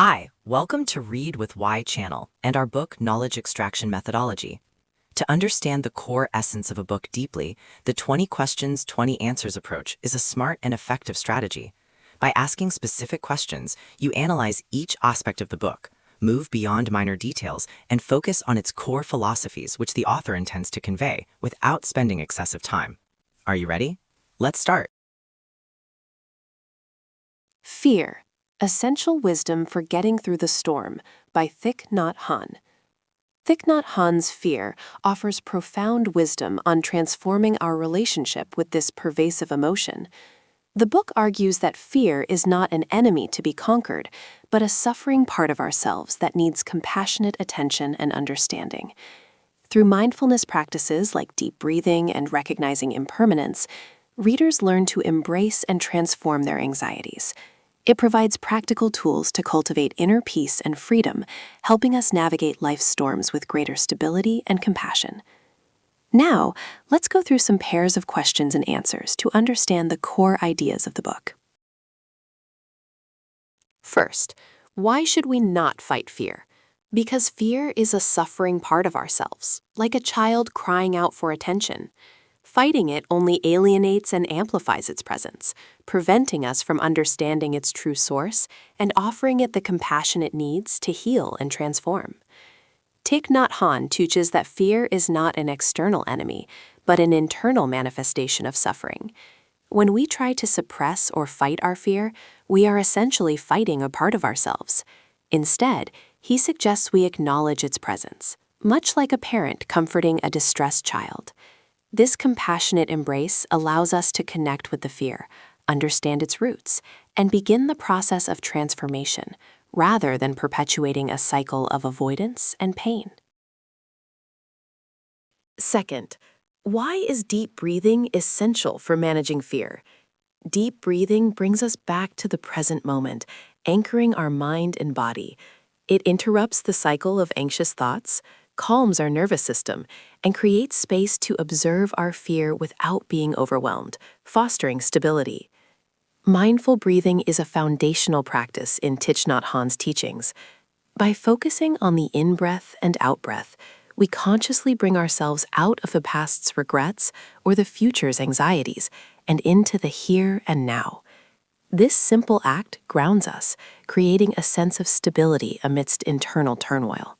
Hi, welcome to Read with Why channel and our book Knowledge Extraction Methodology. To understand the core essence of a book deeply, the 20 questions, 20 answers approach is a smart and effective strategy. By asking specific questions, you analyze each aspect of the book, move beyond minor details, and focus on its core philosophies which the author intends to convey without spending excessive time. Are you ready? Let's start. Fear, Essential Wisdom for Getting Through the Storm by Thich Nhat Hanh. Thich Nhat Hanh's Fear offers profound wisdom on transforming our relationship with this pervasive emotion. The book argues that fear is not an enemy to be conquered, but a suffering part of ourselves that needs compassionate attention and understanding. Through mindfulness practices like deep breathing and recognizing impermanence, readers learn to embrace and transform their anxieties. It provides practical tools to cultivate inner peace and freedom, helping us navigate life's storms with greater stability and compassion. Now, let's go through some pairs of questions and answers to understand the core ideas of the book. First, why should we not fight fear? Because fear is a suffering part of ourselves, like a child crying out for attention. Fighting it only alienates and amplifies its presence, preventing us from understanding its true source and offering it the compassion it needs to heal and transform. Thich Nhat Hanh teaches that fear is not an external enemy, but an internal manifestation of suffering. When we try to suppress or fight our fear, we are essentially fighting a part of ourselves. Instead, he suggests we acknowledge its presence, much like a parent comforting a distressed child. This compassionate embrace allows us to connect with the fear, understand its roots, and begin the process of transformation, rather than perpetuating a cycle of avoidance and pain. Second, why is deep breathing essential for managing fear? Deep breathing brings us back to the present moment, anchoring our mind and body. It interrupts the cycle of anxious thoughts, calms our nervous system, and creates space to observe our fear without being overwhelmed, fostering stability. Mindful breathing is a foundational practice in Thich Nhat Hanh's teachings. By focusing on the in-breath and out-breath, we consciously bring ourselves out of the past's regrets or the future's anxieties and into the here and now. This simple act grounds us, creating a sense of stability amidst internal turmoil.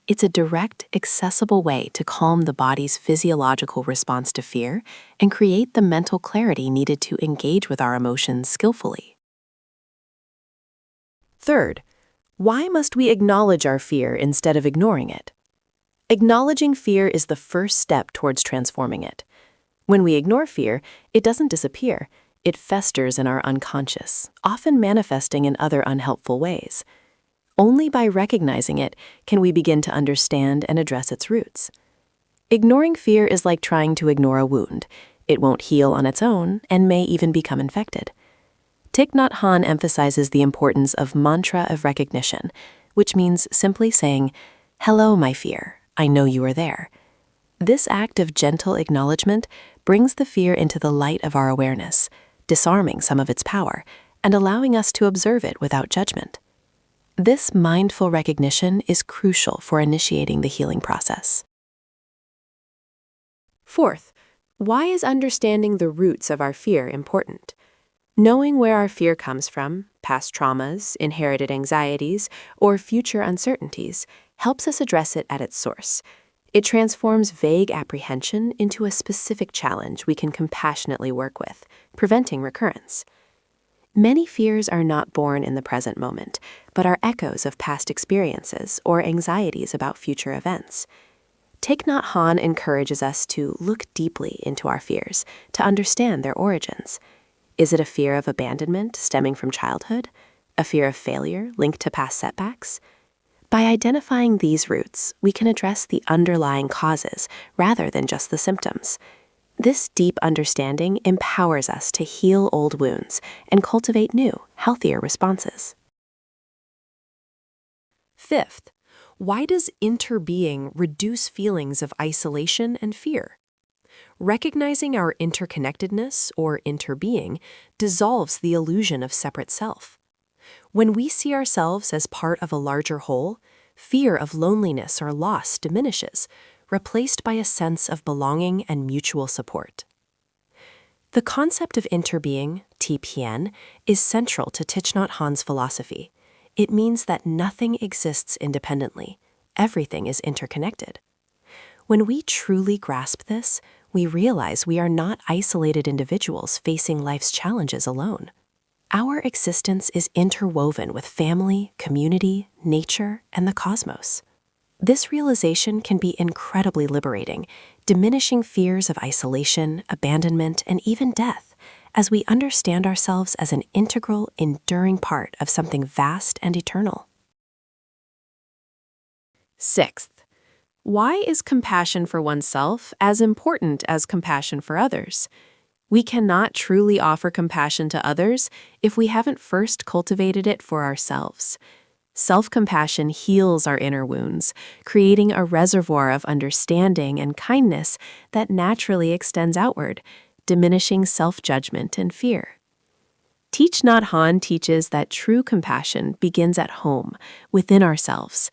It's a direct, accessible way to calm the body's physiological response to fear and create the mental clarity needed to engage with our emotions skillfully. Third, why must we acknowledge our fear instead of ignoring it? Acknowledging fear is the first step towards transforming it. When we ignore fear, it doesn't disappear. It festers in our unconscious, often manifesting in other unhelpful ways. Only by recognizing it can we begin to understand and address its roots. Ignoring fear is like trying to ignore a wound. It won't heal on its own and may even become infected. Thich Nhat Hanh emphasizes the importance of mantra of recognition, which means simply saying, "Hello, my fear. I know you are there." This act of gentle acknowledgement brings the fear into the light of our awareness, disarming some of its power and allowing us to observe it without judgment. This mindful recognition is crucial for initiating the healing process. Fourth, why is understanding the roots of our fear important? Knowing where our fear comes from, past traumas, inherited anxieties, or future uncertainties, helps us address it at its source. It transforms vague apprehension into a specific challenge we can compassionately work with, preventing recurrence. Many fears are not born in the present moment, but are echoes of past experiences or anxieties about future events. Thich Nhat Hanh encourages us to look deeply into our fears to understand their origins. Is it a fear of abandonment stemming from childhood? A fear of failure linked to past setbacks? By identifying these roots, we can address the underlying causes rather than just the symptoms. This deep understanding empowers us to heal old wounds and cultivate new, healthier responses. Fifth, why does interbeing reduce feelings of isolation and fear? Recognizing our interconnectedness or interbeing dissolves the illusion of separate self. When we see ourselves as part of a larger whole, fear of loneliness or loss diminishes, replaced by a sense of belonging and mutual support. The concept of interbeing, TPN, is central to Thich Nhat Hanh's philosophy. It means that nothing exists independently. Everything is interconnected. When we truly grasp this, we realize we are not isolated individuals facing life's challenges alone. Our existence is interwoven with family, community, nature, and the cosmos. This realization can be incredibly liberating, diminishing fears of isolation, abandonment, and even death, as we understand ourselves as an integral, enduring part of something vast and eternal. Sixth, why is compassion for oneself as important as compassion for others? We cannot truly offer compassion to others if we haven't first cultivated it for ourselves. Self-compassion heals our inner wounds, creating a reservoir of understanding and kindness that naturally extends outward, diminishing self-judgment and fear. Thich Nhat Hanh teaches that true compassion begins at home, within ourselves.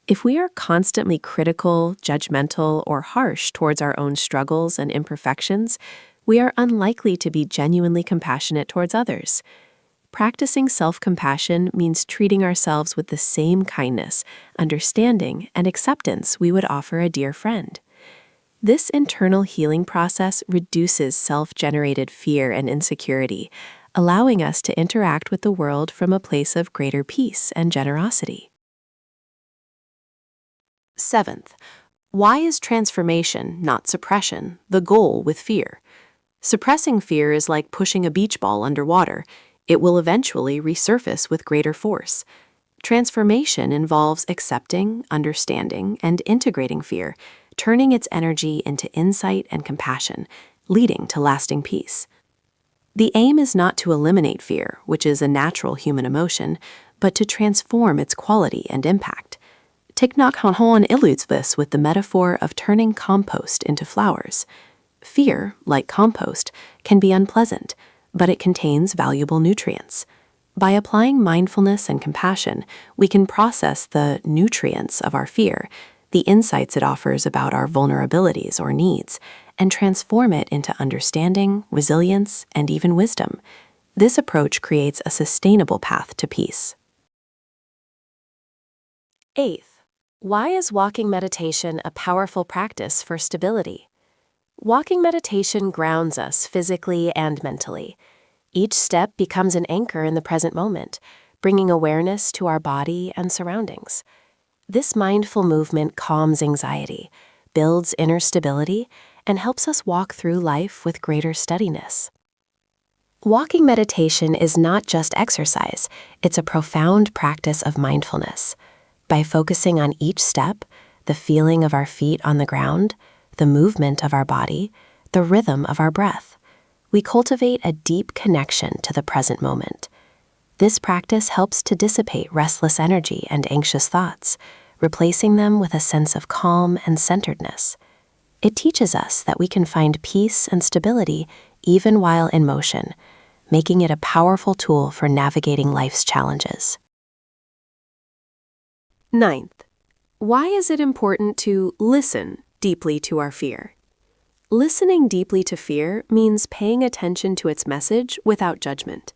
If we are constantly critical, judgmental, or harsh towards our own struggles and imperfections, we are unlikely to be genuinely compassionate towards others. Practicing self-compassion means treating ourselves with the same kindness, understanding, and acceptance we would offer a dear friend. This internal healing process reduces self-generated fear and insecurity, allowing us to interact with the world from a place of greater peace and generosity. Seventh, why is transformation, not suppression, the goal with fear? Suppressing fear is like pushing a beach ball underwater. It will eventually resurface with greater force. Transformation involves accepting, understanding, and integrating fear, turning its energy into insight and compassion, leading to lasting peace. The aim is not to eliminate fear, which is a natural human emotion, but to transform its quality and impact. Thich Nhat Hanh illustrates this with the metaphor of turning compost into flowers. Fear, like compost, can be unpleasant, but it contains valuable nutrients. By applying mindfulness and compassion, we can process the nutrients of our fear, the insights it offers about our vulnerabilities or needs, and transform it into understanding, resilience, and even wisdom. This approach creates a sustainable path to peace. Eighth, why is walking meditation a powerful practice for stability? Walking meditation grounds us physically and mentally. Each step becomes an anchor in the present moment, bringing awareness to our body and surroundings. This mindful movement calms anxiety, builds inner stability, and helps us walk through life with greater steadiness. Walking meditation is not just exercise, it's a profound practice of mindfulness. By focusing on each step, the feeling of our feet on the ground, the movement of our body, the rhythm of our breath, we cultivate a deep connection to the present moment. This practice helps to dissipate restless energy and anxious thoughts, replacing them with a sense of calm and centeredness. It teaches us that we can find peace and stability even while in motion, making it a powerful tool for navigating life's challenges. Ninth, why is it important to listen deeply to our fear? Listening deeply to fear means paying attention to its message without judgment.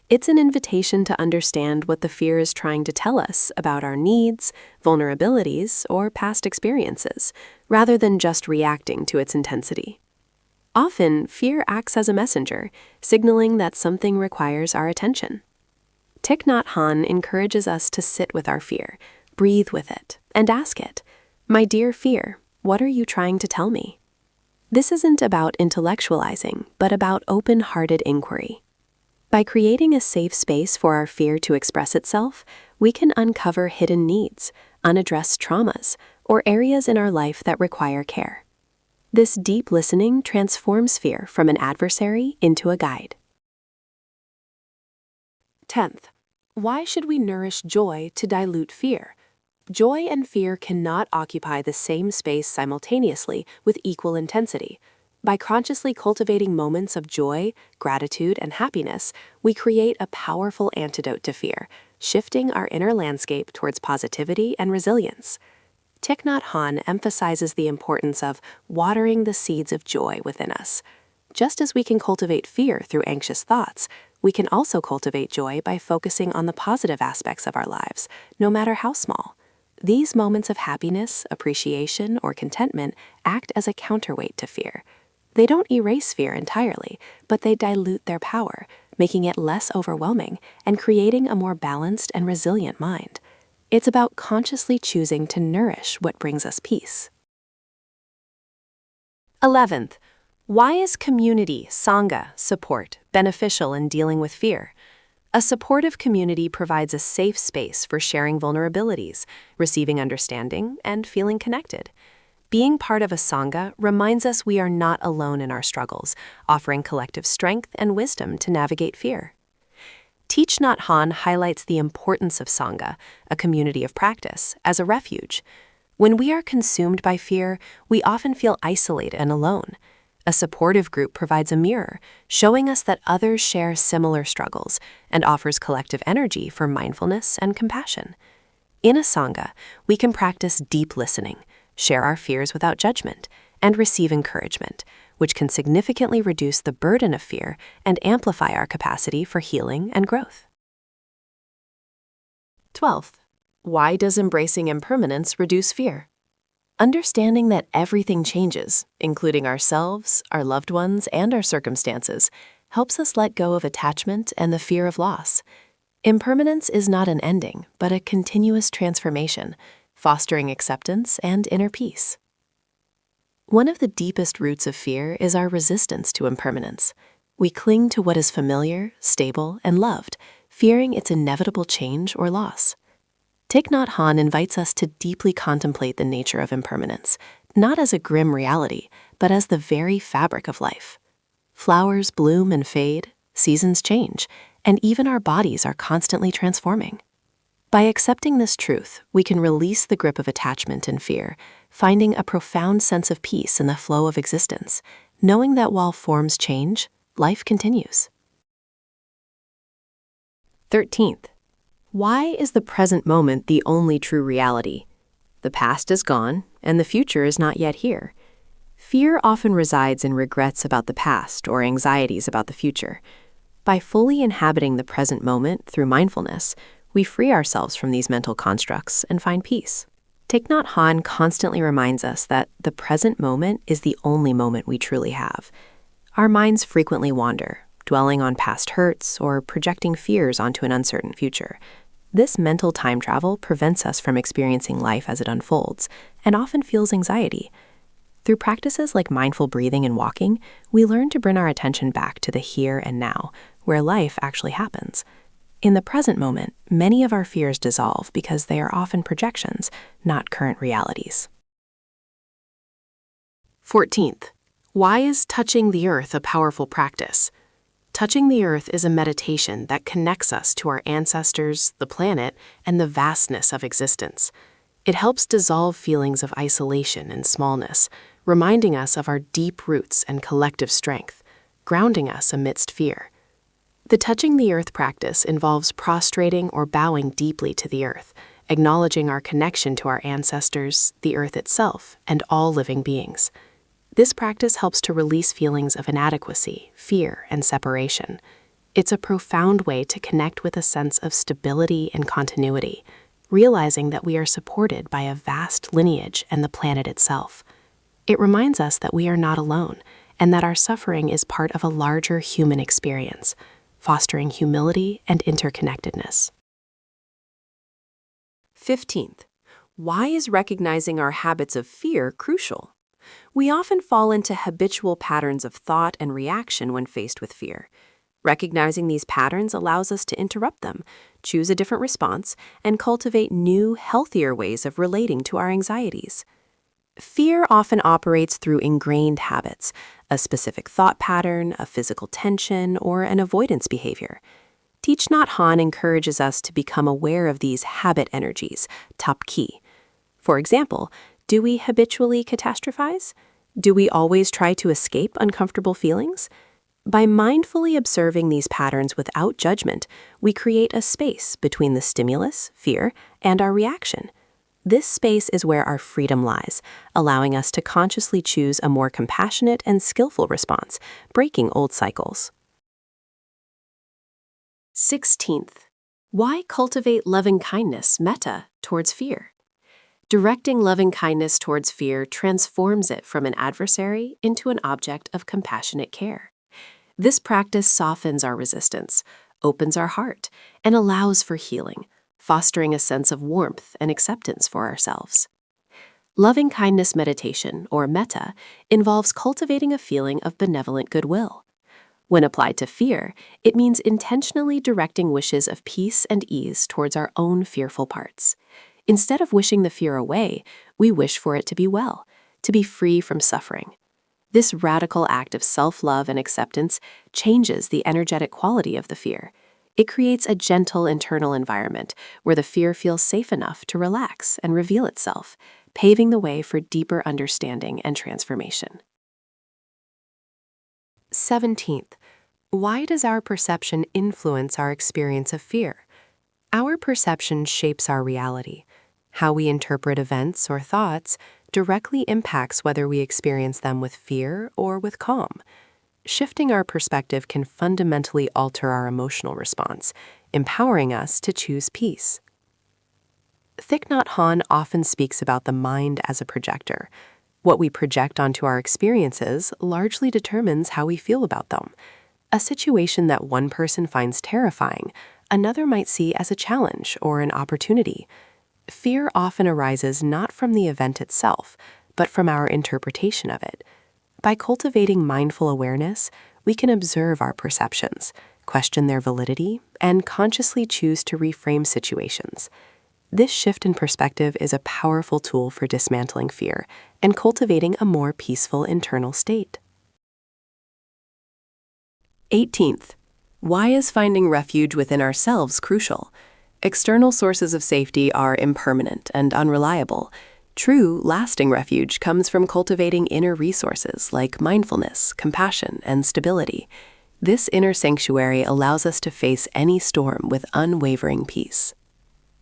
It's an invitation to understand what the fear is trying to tell us about our needs, vulnerabilities, or past experiences, rather than just reacting to its intensity. Often, fear acts as a messenger, signaling that something requires our attention. Thich Nhat Hanh encourages us to sit with our fear, breathe with it, and ask it, "My dear fear, what are you trying to tell me?" This isn't about intellectualizing, but about open-hearted inquiry. By creating a safe space for our fear to express itself, we can uncover hidden needs, unaddressed traumas, or areas in our life that require care. This deep listening transforms fear from an adversary into a guide. 10th, why should we nourish joy to dilute fear? Joy and fear cannot occupy the same space simultaneously with equal intensity. By consciously cultivating moments of joy, gratitude, and happiness, we create a powerful antidote to fear, shifting our inner landscape towards positivity and resilience. Thich Nhat Hanh emphasizes the importance of watering the seeds of joy within us. Just as we can cultivate fear through anxious thoughts, we can also cultivate joy by focusing on the positive aspects of our lives, no matter how small. These moments of happiness, appreciation, or contentment act as a counterweight to fear. They don't erase fear entirely, but they dilute their power, making it less overwhelming and creating a more balanced and resilient mind. It's about consciously choosing to nourish what brings us peace. 11th, why is community, sangha, support beneficial in dealing with fear? A supportive community provides a safe space for sharing vulnerabilities, receiving understanding, and feeling connected. Being part of a sangha reminds us we are not alone in our struggles, offering collective strength and wisdom to navigate fear. Thich Nhat Hanh highlights the importance of sangha, a community of practice, as a refuge. When we are consumed by fear, we often feel isolated and alone. A supportive group provides a mirror, showing us that others share similar struggles and offers collective energy for mindfulness and compassion. In a sangha, we can practice deep listening, share our fears without judgment, and receive encouragement, which can significantly reduce the burden of fear and amplify our capacity for healing and growth. 12th, why does embracing impermanence reduce fear? Understanding that everything changes, including ourselves, our loved ones, and our circumstances, helps us let go of attachment and the fear of loss. Impermanence is not an ending, but a continuous transformation, fostering acceptance and inner peace. One of the deepest roots of fear is our resistance to impermanence. We cling to what is familiar, stable, and loved, fearing its inevitable change or loss. Thich Nhat Hanh invites us to deeply contemplate the nature of impermanence, not as a grim reality, but as the very fabric of life. Flowers bloom and fade, seasons change, and even our bodies are constantly transforming. By accepting this truth, we can release the grip of attachment and fear, finding a profound sense of peace in the flow of existence, knowing that while forms change, life continues. 13th, why is the present moment the only true reality? The past is gone, and the future is not yet here. Fear often resides in regrets about the past or anxieties about the future. By fully inhabiting the present moment through mindfulness, we free ourselves from these mental constructs and find peace. Thich Nhat Hanh constantly reminds us that the present moment is the only moment we truly have. Our minds frequently wander, dwelling on past hurts or projecting fears onto an uncertain future. This mental time travel prevents us from experiencing life as it unfolds and often fuels anxiety. Through practices like mindful breathing and walking, we learn to bring our attention back to the here and now, where life actually happens. In the present moment, many of our fears dissolve because they are often projections, not current realities. 14th, why is touching the earth a powerful practice? Touching the earth is a meditation that connects us to our ancestors, the planet, and the vastness of existence. It helps dissolve feelings of isolation and smallness, reminding us of our deep roots and collective strength, grounding us amidst fear. The touching the earth practice involves prostrating or bowing deeply to the earth, acknowledging our connection to our ancestors, the earth itself, and all living beings. This practice helps to release feelings of inadequacy, fear, and separation. It's a profound way to connect with a sense of stability and continuity, realizing that we are supported by a vast lineage and the planet itself. It reminds us that we are not alone, and that our suffering is part of a larger human experience, fostering humility and interconnectedness. 15th, why is recognizing our habits of fear crucial? We often fall into habitual patterns of thought and reaction when faced with fear. Recognizing these patterns allows us to interrupt them, choose a different response, and cultivate new, healthier ways of relating to our anxieties. Fear often operates through ingrained habits, a specific thought pattern, a physical tension, or an avoidance behavior. Thich Nhat Hanh encourages us to become aware of these habit energies, top key. For example, do we habitually catastrophize? Do we always try to escape uncomfortable feelings? By mindfully observing these patterns without judgment, we create a space between the stimulus, fear, and our reaction. This space is where our freedom lies, allowing us to consciously choose a more compassionate and skillful response, breaking old cycles. 16th, why cultivate loving-kindness, metta, towards fear? Directing loving-kindness towards fear transforms it from an adversary into an object of compassionate care. This practice softens our resistance, opens our heart, and allows for healing, fostering a sense of warmth and acceptance for ourselves. Loving-kindness meditation, or metta, involves cultivating a feeling of benevolent goodwill. When applied to fear, it means intentionally directing wishes of peace and ease towards our own fearful parts. Instead of wishing the fear away, we wish for it to be well, to be free from suffering. This radical act of self-love and acceptance changes the energetic quality of the fear. It creates a gentle internal environment where the fear feels safe enough to relax and reveal itself, paving the way for deeper understanding and transformation. 17th, why does our perception influence our experience of fear? Our perception shapes our reality. How we interpret events or thoughts directly impacts whether we experience them with fear or with calm. Shifting our perspective can fundamentally alter our emotional response, empowering us to choose peace. Thich Nhat Hanh often speaks about the mind as a projector. What we project onto our experiences largely determines how we feel about them. A situation that one person finds terrifying, another might see as a challenge or an opportunity. Fear often arises not from the event itself, but from our interpretation of it. By cultivating mindful awareness, we can observe our perceptions, question their validity, and consciously choose to reframe situations. This shift in perspective is a powerful tool for dismantling fear and cultivating a more peaceful internal state. 18th, why is finding refuge within ourselves crucial? External sources of safety are impermanent and unreliable. True, lasting refuge comes from cultivating inner resources like mindfulness, compassion, and stability. This inner sanctuary allows us to face any storm with unwavering peace.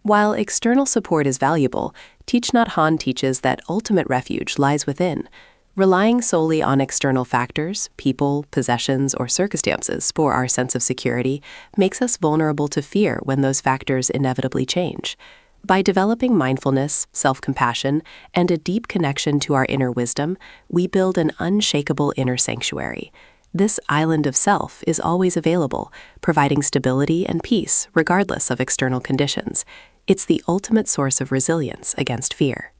While external support is valuable, Thich Nhat Hanh teaches that ultimate refuge lies within. Relying solely on external factors, people, possessions, or circumstances for our sense of security makes us vulnerable to fear when those factors inevitably change. By developing mindfulness, self-compassion, and a deep connection to our inner wisdom, we build an unshakable inner sanctuary. This island of self is always available, providing stability and peace regardless of external conditions. It's the ultimate source of resilience against fear.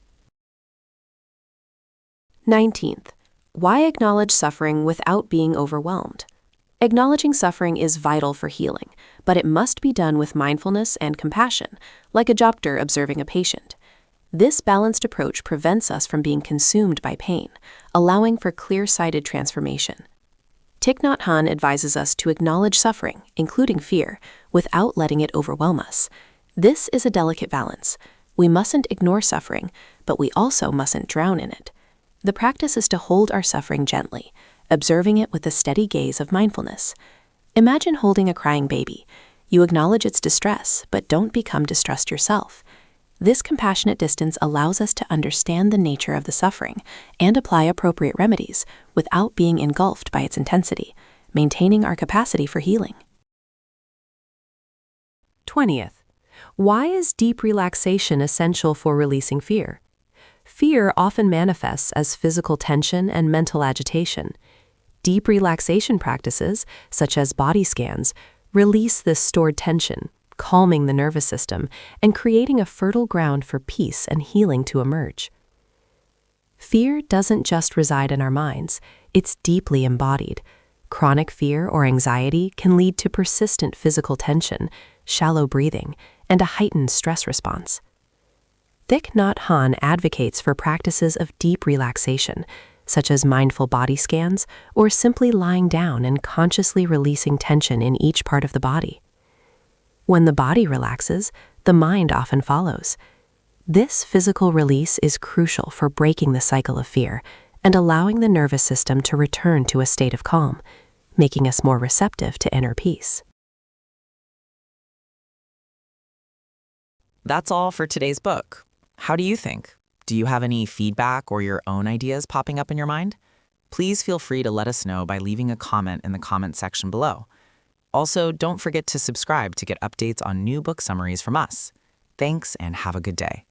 19th, why acknowledge suffering without being overwhelmed? Acknowledging suffering is vital for healing, but it must be done with mindfulness and compassion, like a doctor observing a patient. This balanced approach prevents us from being consumed by pain, allowing for clear-sighted transformation. Thich Nhat Hanh advises us to acknowledge suffering, including fear, without letting it overwhelm us. This is a delicate balance. We mustn't ignore suffering, but we also mustn't drown in it. The practice is to hold our suffering gently, observing it with the steady gaze of mindfulness. Imagine holding a crying baby. You acknowledge its distress, but don't become distressed yourself. This compassionate distance allows us to understand the nature of the suffering and apply appropriate remedies without being engulfed by its intensity, maintaining our capacity for healing. 20th, why is deep relaxation essential for releasing fear? Fear often manifests as physical tension and mental agitation. Deep relaxation practices, such as body scans, release this stored tension, calming the nervous system and creating a fertile ground for peace and healing to emerge. Fear doesn't just reside in our minds, it's deeply embodied. Chronic fear or anxiety can lead to persistent physical tension, shallow breathing, and a heightened stress response. Thich Nhat Hanh advocates for practices of deep relaxation, such as mindful body scans or simply lying down and consciously releasing tension in each part of the body. When the body relaxes, the mind often follows. This physical release is crucial for breaking the cycle of fear, and allowing the nervous system to return to a state of calm, making us more receptive to inner peace. That's all for today's book. How do you think? Do you have any feedback or your own ideas popping up in your mind? Please feel free to let us know by leaving a comment in the comment section below. Also, don't forget to subscribe to get updates on new book summaries from us. Thanks and have a good day.